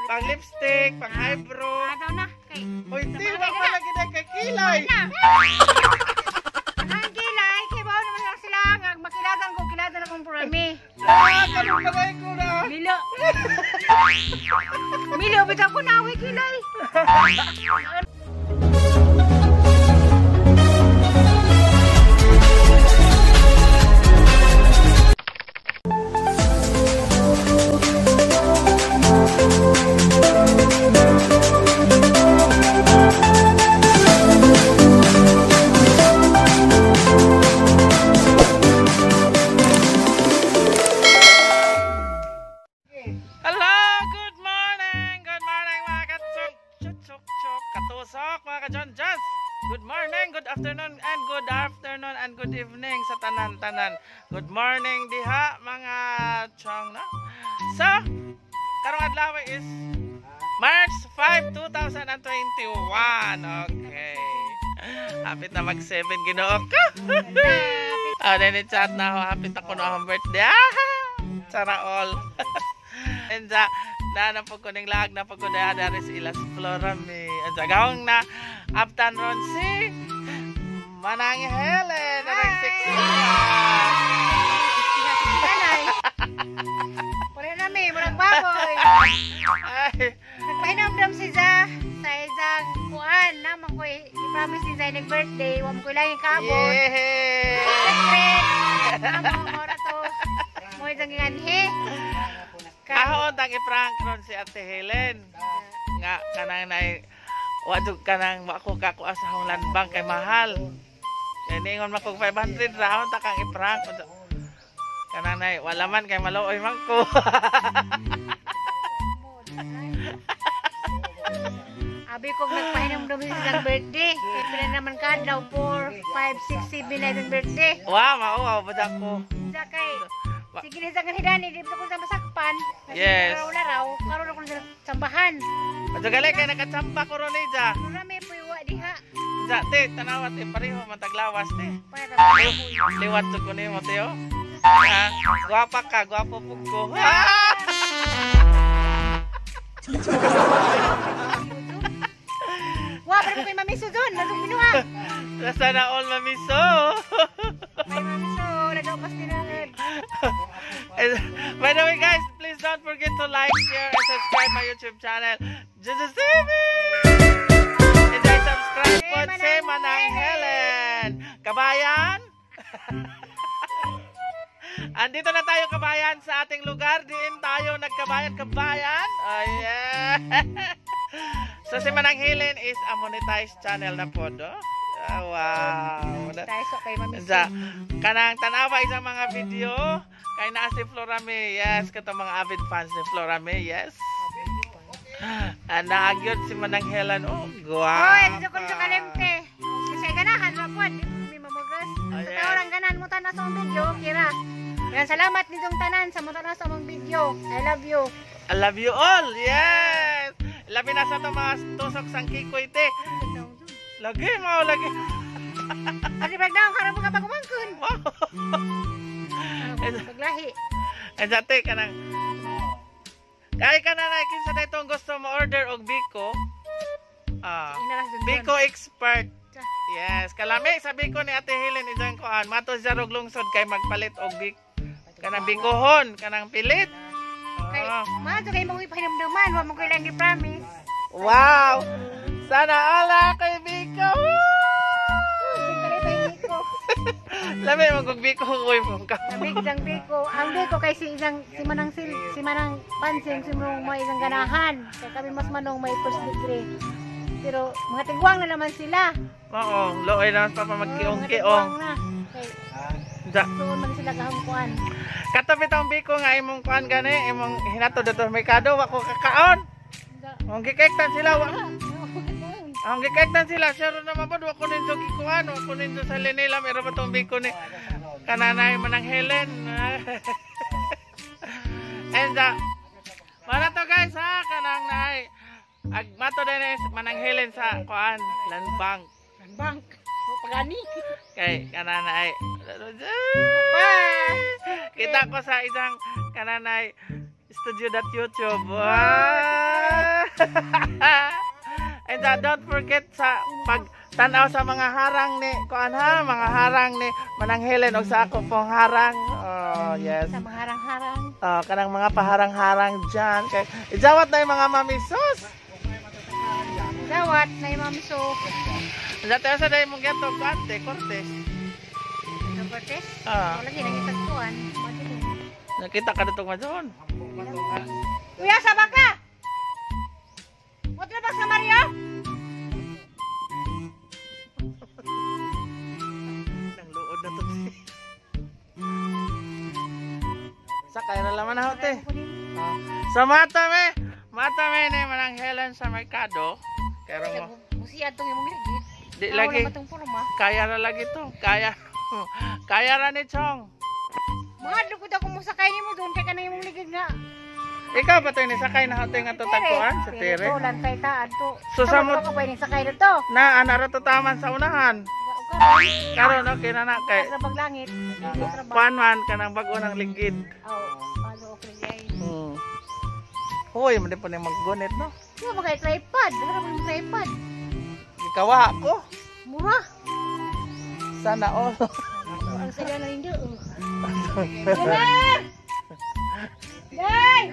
pang lipstick, pang eyebrow. Daw na. Kay. Uy, di ba lagi na kay kilay? Ang kilay, kay bawo naman lang sila. Makilatan akong programi. Kanong bagay ko na. Milo. Milo, bitaw ko na, kilay. Good evening sa tanan-tanan. Good morning diha mga chong na. So, karong adlaw is March 5, 2021. Okay. Hapit na mag 7 Ginoo ko. Then chat na ako, hapit ako na akong birthday. Sana all. And na po ko ning lag na po ko na dari sa ilas Florami. And gawang na abtan ron si Manang Helen, narang 6 Kanay. Pura na may, murag baboy. Nagpahinamdam si Za sa isang kuan. Naman ko i-promise si Za nag-birthday. Huwag ko lang ikabot. Secret. Naman mo na to. Mo isang inganhi. Kahon tang i-prank ron si Ate Helen. Nga, kanang na wadug kanang ako kakuha sa hong landbang kay mahal. Ningon man kog 500 raon ta kang i-prank. Kanang nay wala man kay maluoy man ko. Abi kog nagpahinamdam sa isang birthday. Kaya pila naman ka daw 4, 5, 6, 7 na isang birthday. Wow, mauwaw ba ko? Sa kay sige na sa kanhidani, di ba ko sa masakpan? Yes. Laraw, karon ako sa sambahan. Madugale kay nakachamba ko ron ija. Marami po iwa diha. Ja, te, tanawat te pareho mataglawas te. Liwat to ko nimo te oh. Ha, guwapa ka, guwapo pug ko. Wa, pero kay mamiso doon, nasong binuha. Sana all mamiso. May mamiso, nagapas tinangad. By the way guys, please don't forget to like, share, and subscribe my YouTube channel. Just TV! And then subscribe po si Manang Helen. Kabayan? Andito na tayo kabayan sa ating lugar. Diin tayo nagkabayan. Kabayan? Oh yeah! So si Manang Helen is a monetized channel na po, do? Oh, wow! Tayo sa kay mamiso. Kanang tanawa isang mga video kay naa si Florami. Yes, kato mga avid fans ni Florami. Yes. Naagyod si Manang Helen. Oh, guwapa. Oh, ito ko sa kalimte. Kasi ganahan mo po, may mamugas. Sa orang ganahan mo tanan sa video, kira. Yan, salamat nitong tanan sa mo tanan sa mong video. I love you. I love you all. Yes. Labi na sa to mga tusok sang kikoy te. Lagi mo, lagi. Kasi bagdaong karang mga pagumangkon. Wow. Paglahi. And dati ka nang kaya ka na kinsa na itong gusto mo order og Biko. Biko expert. Yes, kalami sa Biko ni Ate Helen idang kuan. Mato sa rog lungsod kay magpalit og Biko. Kanang Bikohon, kanang pilit. Kay mato kay mo ipahinamdaman, wa mo ko lang gi-promise. Wow. Sana ala kay Biko. Labi magug Biko koy mo ka. Lamig sang Biko. Ang Biko kay si Manang Pansing si mo may isang ganahan. Kay kami mas manong may first degree. Pero mga tigwang na naman sila. Oo, looy na pa magkiong-kiong. Doon man sila kahangkuan. Katabi tang Biko nga imong kuan gani, imong hinato dito sa merkado wako kakaon. Ang gikektan sila wa. Ang gikektan sila, sure na mabod wako ninyo gikuan, wako ninyo sa linila meron pa tong Biko ni kananay Manang Helen. And para to guys ha, kanang naay agmato din Manang Helen sa kuan, landbank. Landbank. Pagani. Kay kananay. Kita ko sa isang kananay studio.youtube. Wow! And don't forget sa pagtanaw sa mga harang ni kuan ha, mga harang ni Manang Helen og sa ako pong harang. Oh, yes. Sa mga harang-harang. Oh, kanang mga paharang-harang diyan. Kay ijawat na yung mga mamisos. Dawat na yung mamiso. Dati sa dai mong gato kante Cortes. Sa Cortes? Ah. Wala din ang itagpuan. Madilim. Nakita ka dito madon. Kuya, sabang ka! Huwag na ba sa Mario? Nang luod na to. Sakay na laman na hote. So mata me ni Manang Helen sa merkado. Kaya mo. Musiad tong imong ligid. Di lagi. Wala matong porma. Kaya na lagi to. Kaya ra ni Chong. Mga lugod ako mo sakay nimo doon kay kanang imong ligid nga. Ikaw ba to ni sakay na hote nga to takuan sa tere? Pero lantay taan to. So, sa mo- ka pwede sakay dito. Na ana ra to taman sa unahan. Karon okay na na kay Sa paglangit. Trabaho. panuan ka ng bago ng ligid. Oh, palo okay ay. Hoy, man din po na maggunit no. Di ba kay tripod? Harap mo tripod. Ikawa ko. Mura. Sana all. Ang saya na hindi. Yan! Day!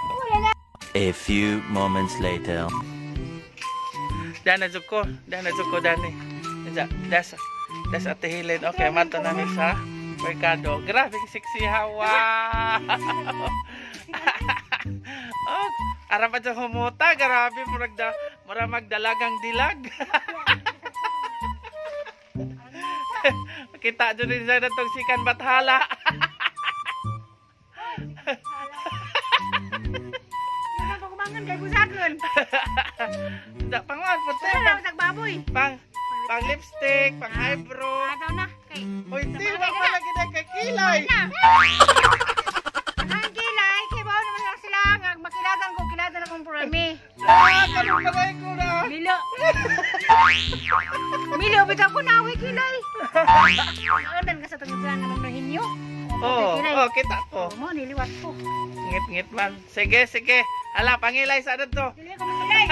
Wala na. A few moments later. Dana juko dani. Das ate Helen. Okay, mato na mi sa merkado. Grabe sexy hawa. Oh, ara pa dyan humuta. Grabe mura magdalagang dilag. Kita dyan rin sa natong sikan bathala. Yan ang pagumangan kay Busagon. Panguan po Wala na sa baboy. pang lipstick, pang eyebrow. Ataw na. Kay. Uy, di ba lagi na kay kilay? Ang kilay, kay bawa naman lang sila. Makilatan ko, kilatan akong purami. Kalong bagay ko na. Milo. Milo, bitaw ko na away kilay. Adan ka sa tungisan naman ng hinyo. Oo, kita ko. Mo, niliwat ko. Ngit-ngit man. Sige. Ala, pangilay sa to. Dili ko makilay.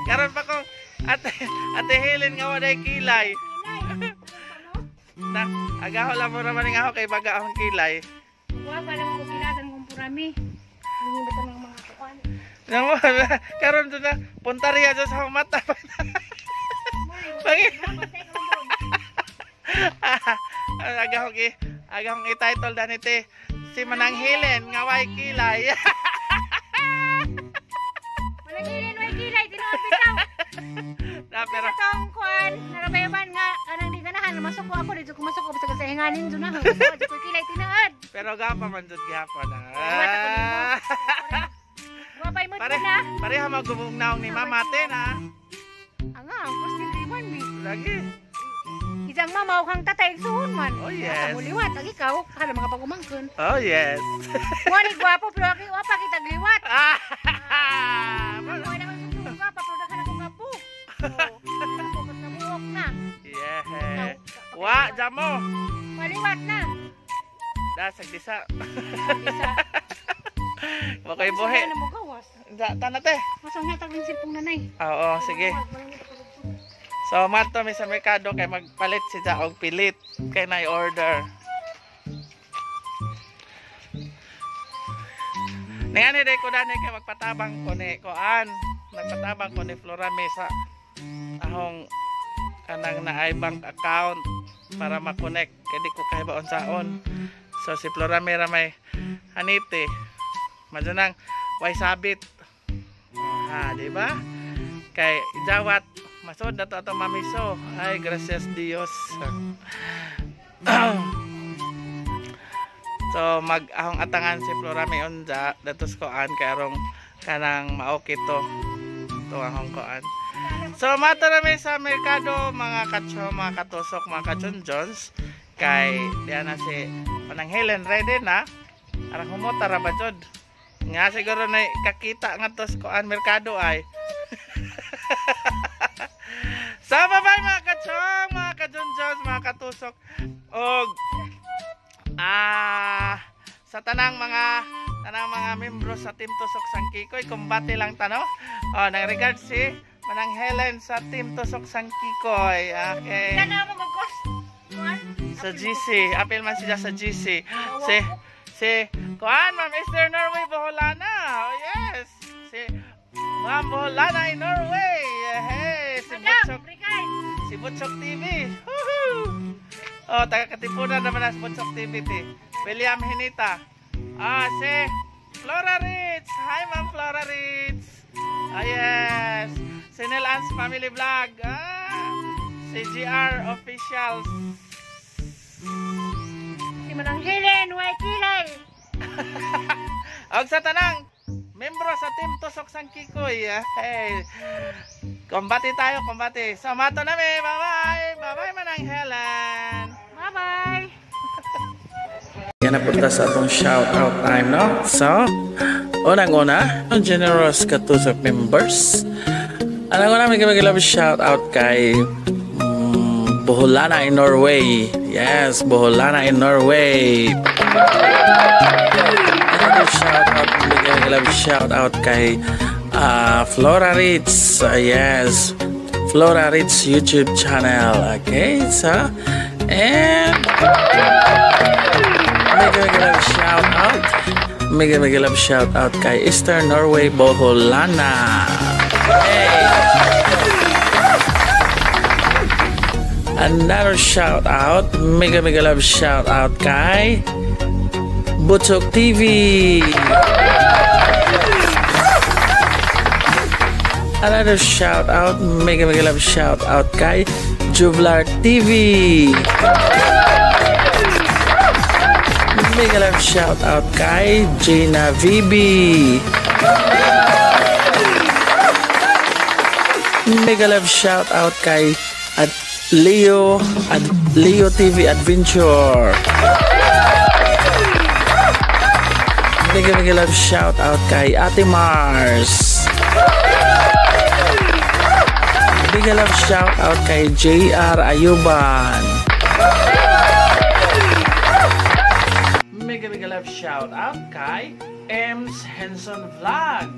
Karon pa ko, ate Helen nga waday kilay. Na, agaho lang mo naman nga ako kay baga akong kilay. Huwag pa naman ko kilatan kong purami. Hindi ba ito ng mga kuwan? Namo, karon to na, puntarya dyan sa mata. Agahong i-title danite, si Manang Helen nga way kilay. Malagilin, may kilay, tinuod bitaw. Na, pero, Sa tong kuwan, narabayaman nga, kanang di ganahan, masok ko ako, dito ko masok ko, basta sa hinganin doon na. Dito ko kilay, tinuod. pero gapa man dyan gapon. Buwat ako nimo. Guwapay mo Pare, na. pareha magumugnaw ni Mamate na. Anga, ang kustin riwan mi. Lagi. Isang mamaw kang tatay suhon man. Oh, yes. Sa muliwat, lagi ikaw, kada mga pagumangkon. Oh, yes. Wani gwapo, pero aki wapa kita gliwat. Ah, Wala naman susunod gwapa, pero dakan ako gapo. Pagkat namuok na. yeah. Wa, jamo. Maliwat na. Dasag disa. Isa. Okay, buhi. Sa na mo gawas. Tanate. Masang natag ng silpong nanay. Oo, sige. So, mato mi sa merkado kay magpalit si og pilit kay na order. Ningani day ko dani kay magpatabang ko ni Koan. Nagpatabang ko ni Florame sa ahong kanang naay bank account para ma-connect kay di ko kay baon saon. So si Florame ra may hanite. Madanang way sabit. Ha, di ba? Kay ijawat masod na to ato mamiso. Ay, gracias Dios. So mag-ahong atangan si Florame unja datos koan kay arong kanang maoki to. To ahong koan. So mato na may sa merkado mga katso, mga katusok, mga kachonjons. Kay diyan na si Manang Helen ready na. Arang humota ra ba jud? Nga siguro na kakita nga tos koan merkado ay. So bye-bye mga kachong, mga kachonjons, mga katusok. Og sa tanang mga kanang mga membro sa Team Tusok Sang Kikoy, kumbati lang tano. Oh, nang regard si Manang Helen sa Team Tusok Sang Kikoy. Okay. Kana mo mag-cost. Sa GC, apil man sila sa GC. Si kuan Ma'am Esther Norway Boholana. Oh yes. Si Ma'am Boholana in Norway. Hey, si Butchok TV. Woohoo! Oh, taga Katipunan naman na si Butchok TV. William Hinita. Si Flora Ritz. Hi Ma'am Flora Ritz. Yes. Si Neil Ann's Family Vlog. Si GR Officials. Si Manang Helen, way kilay. Og sa tanang membro sa Team Tusok Sang Kikoy. Hey. Kumbati tayo, kumbati. So mato na mi. Bye-bye. Bye-bye Manang Helen. Bye-bye. Yan na punta sa atong shout out time, no? So, unang-una, ang generous Katusok members. Unang-una, may love shout out kay Boholana in Norway. Yes, Boholana in Norway. Shout out kay Flora Ritz. Yes, Flora Ritz YouTube channel. Okay, so and mega love shout out kay Eastern Norway Boholana. Hey. Another shout out, mega love shout out kay Butchok TV. Another shout out, mega love shout out kay Jublar TV. Mega love shout out kay Gina VB. Mega love shout out kay Leo TV Adventure. Mega love shout out kay Ate Mars. Mega love shout out kay JR Ayuban. Mega love shout out kay Ems Henson Vlog.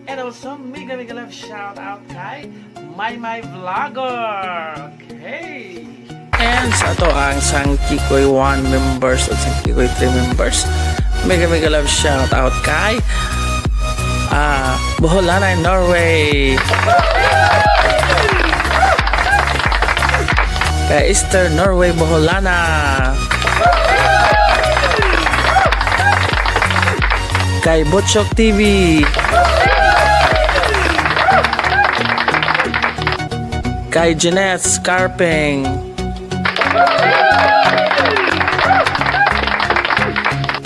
And also mega love shout out kay My Vlogger. Okay. And sa to ang Sang Kikoy 1 members at Sang Kikoy 3 members. Mega love shout out kay Boholana in Norway. Kay Eastern Norway Boholana. Kay Butchok TV. Kay Jeanette Scarping.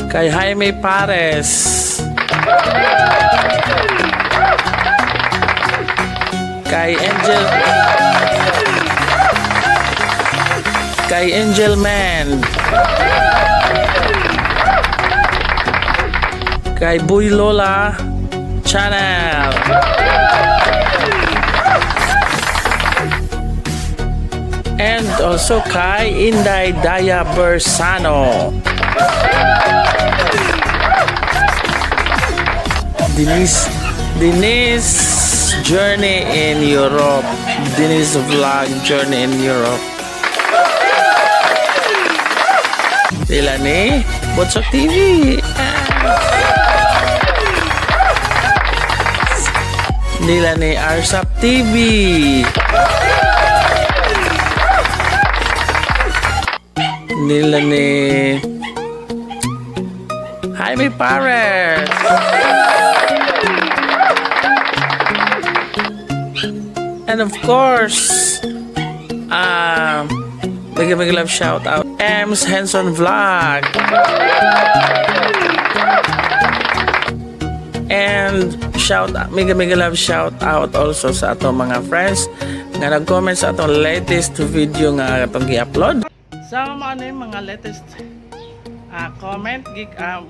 Kay Jaime Pares. Kay Angel Man. Kay Buy Lola Channel. And also kay Inday Daya Bersano. Denise Journey in Europe. Denise Vlog Journey in Europe. Sila ni Butchok TV. Nila ni Arsap TV. Nila ni Jaime Pares. And of course, mega love shout out Ems Henson Vlog. And mega love shout out also sa ato mga friends nga nag-comment sa atong latest video nga atong gi-upload. So ano yung mga latest comment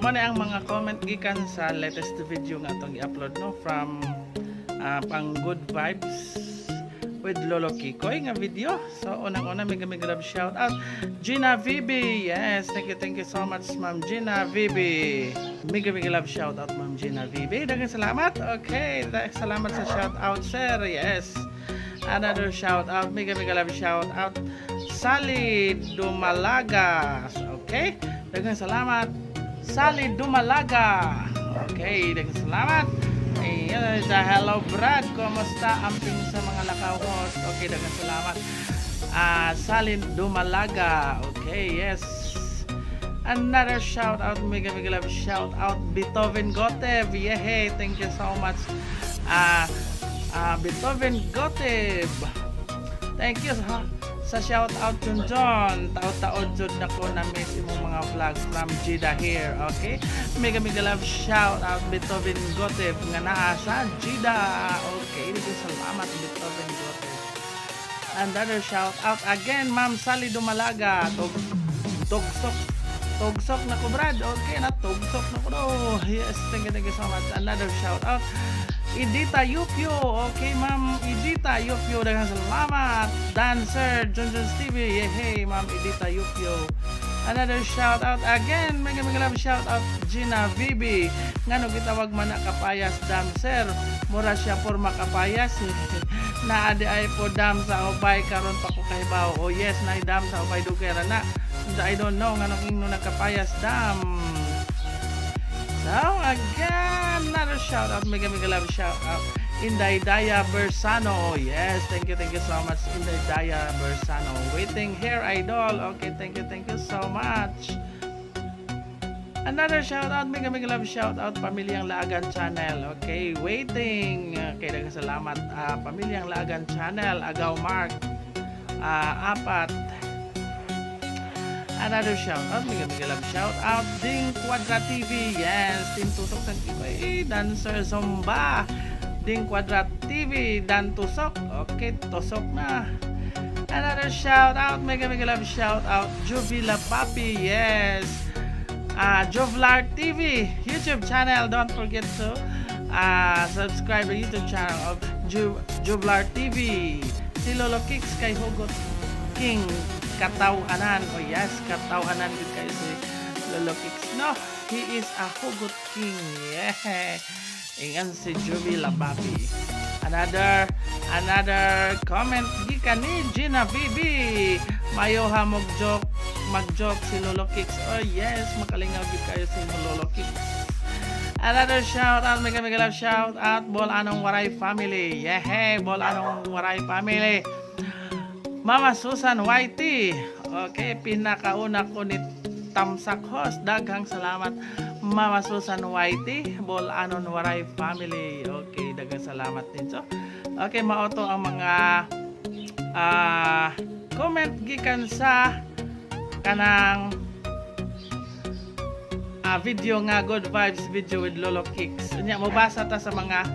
mo na ang mga comment gikan sa latest video nga atong i-upload, no, from pang Good Vibes with Lolo Kikoy nga video. So unang-una mega love shout out Gina Vibi. Yes, thank you so much Ma'am Gina Vibi. Mega love shout out Ma'am Gina Vibi. Daghang salamat. Okay, salamat sa shout out sir. Yes. Another shout out, mega love shout out Sally Dumalaga. Okay, daghang salamat Sally Dumalaga. Okay, daghang salamat. Ayan, hello Brad, kumusta amping sa mga lakaw host? Okay, daghang salamat. Sally Dumalaga. Okay, yes. Another shout out, mega love shout out Beethoven Gotev. Yay, thank you so much. Beethoven Gotev. Thank you sa shout out John. Taod-taod jud nako na miss imong mga vlogs from Jeddah here. Okay? Mega love shout out Beethoven Gotev nga naa sa Jeddah. Okay, salamat Beethoven Gotev. Another shout out again Ma'am Sally Dumalaga. Tugsok na ko Brad. Okay na tugsok na ko. Yes, thank you so much. Another shout out Edita Yupyo. Okay, Ma'am Edita Yupyo, daghang salamat. Dancer Junjun TV. Hey, Ma'am Edita Yupyo. Another shout out again, mega love shout out Gina Vibi. Ngano gitawag man na kapayas dancer. Mura siya porma kapayas. Na adi ay po dam sa ubay karon pa ko kahibaw. Oh yes, na dam sa ubay dugera na. I don't know ngano ingno nagkapayas dam. So again, another shout out, mega love shout out Inday Daya Bersano. Yes, thank you so much Inday Daya Bersano. Waiting here idol. Okay, thank you so much. Another shout out, mega love shout out Pamilyang Laagan channel. Okay, waiting. Okay, daghang salamat Pamilyang Laagan channel. Agaw Mark. Apat. Another shout out, mega love shout out Ding Quadra TV. Yes, Team Tusok ng Kibay, Dancer Zomba. Ding Quadra TV dan Tusok. Okay, tusok na. Another shout out, mega love shout out Juvila Papi. Yes. Jovlar TV YouTube channel. Don't forget to subscribe the YouTube channel of Jovlar TV. Si Lolo Kicks kay Hugot King Katawanan. Oh yes, Katawanan din kayo si Lolo Kicks. No, he is a Hugot King. Yeah. Ingan si Juvila Papi. Another comment gikan ni Gina Vibi. Mayoha magjok si Lolo Kicks. Oh yes, makalingaw gid kayo si Lolo Kicks. Another shout out, mega love shout out Bol Anong Waray family. Yeah, hey, Bol Anong Waray family. Mama Susan YT. Okay, pinakauna ko ni Tamsak host. Daghang salamat Mama Susan YT, Bol Anon Waray family. Okay, daghang salamat din so. Okay, maoto ang mga comment gikan sa kanang video nga good vibes video with Lolo Kicks. Unya mobasa ta sa mga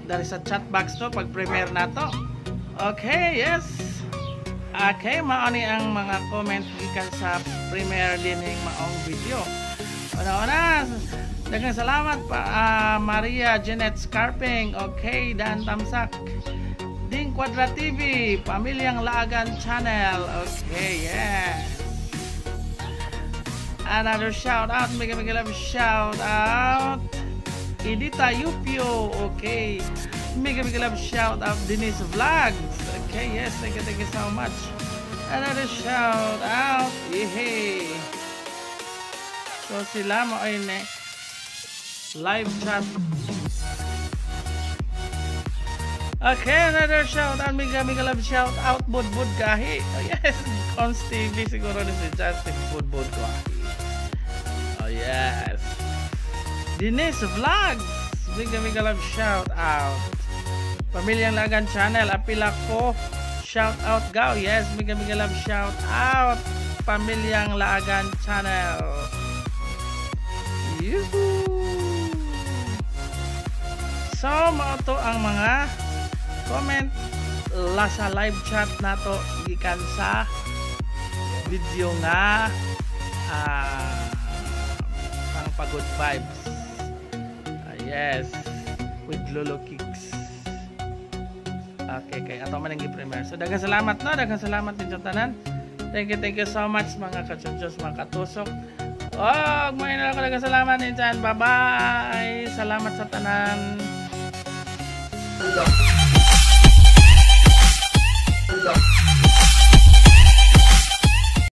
dari sa chat box to pag premiere na to. Okay, yes. Okay, maoni ang mga comment gikan sa premiere dining maong video. Una-una, daghang salamat pa Maria Jeanette Scarping. Okay, Dan Tamsak. Ding Quadra TV, Pamilyang Laagan channel. Okay, yeah. Another shout out, mega love shout out Edita Yupyo. Okay, mega love shout out Denise Vlogs. Okay, yes, thank you so much. Another shout out, yehey. So sila mo ay live chat. Okay, another shout out, mega love shout out Budbud Gahi. Oh yes, Cons TV siguro ni si Justin Budbud Gahi. Oh yes. Denise Vlogs, mega love shout out. Pamilyang Lagan channel, apila ko shout out gaw. Yes, mega love shout out Pamilyang Lagan channel. Yuhuu. So, mao to ang mga comment la sa live chat nato gikan sa video nga pang pagod vibes. Yes, with Lolo Kicks. Okay, kay ato man ang gi-premiere. So daghang salamat no, daghang salamat din sa tanan. Thank you so much mga kachonchos, mga katusok. Oh, may na ako daghang salamat din dyan. Bye-bye. Salamat sa tanan.